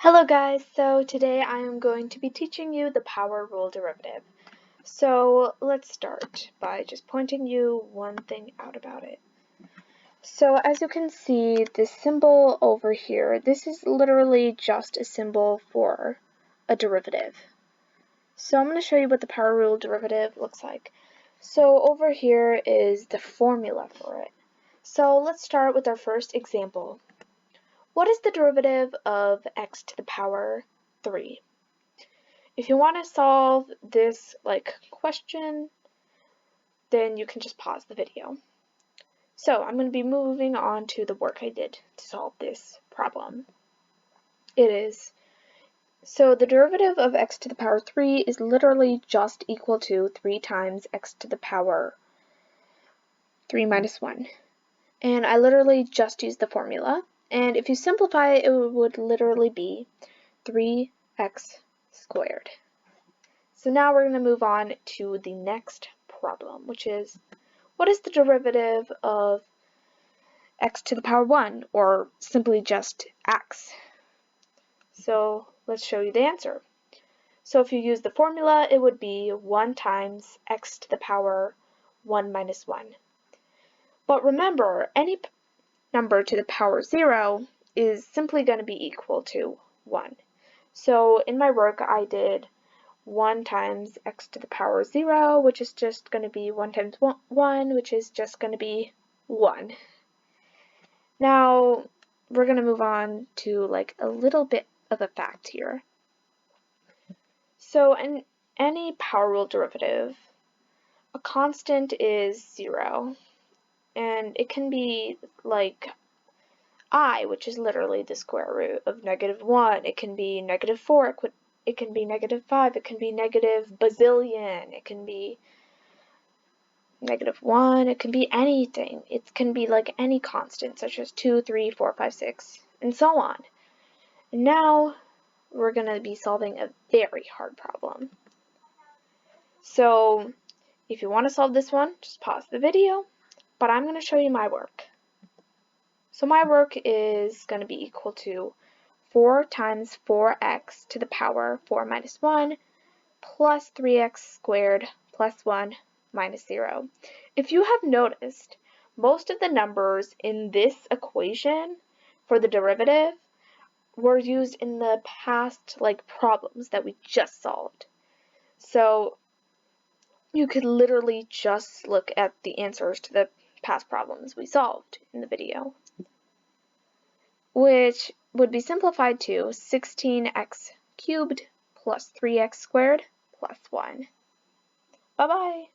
Hello guys, so today I am going to be teaching you the power rule derivative. So let's start by just pointing you one thing out about it. So as you can see, this symbol over here, this is literally just a symbol for a derivative. So I'm going to show you what the power rule derivative looks like. So over here is the formula for it. So let's start with our first example. What is the derivative of x to the power 3? If you want to solve this question, then you can just pause the video. So I'm going to be moving on to the work I did to solve this problem. So the derivative of x to the power 3 is literally just equal to 3 times x to the power 3 minus 1. And I literally just used the formula. And if you simplify it, it would literally be 3x squared. So now we're going to move on to the next problem, which is, what is the derivative of x to the power 1, or simply just x? So let's show you the answer. So if you use the formula, it would be 1 times x to the power 1 minus 1. But remember, any number to the power 0 is simply going to be equal to 1. So in my work, I did 1 times x to the power 0, which is just going to be 1 times 1, which is just going to be 1. Now, we're going to move on to a little bit of a fact here. So in any power rule derivative, a constant is 0. And it can be I, which is literally the square root of -1. It can be -4. It can be -5. It can be negative bazillion. It can be -1. It can be anything. It can be any constant, such as 2, 3, 4, 5, 6, and so on. And now we're going to be solving a very hard problem. So if you want to solve this one, just pause the video, but I'm going to show you my work. So my work is going to be equal to 4 times 4x to the power 4 minus 1 plus 3x squared plus 1 minus 0. If you have noticed, most of the numbers in this equation for the derivative were used in the past problems that we just solved. So you could literally just look at the answers to the past problems we solved in the video, which would be simplified to 16x cubed plus 3x squared plus 1. Bye-bye.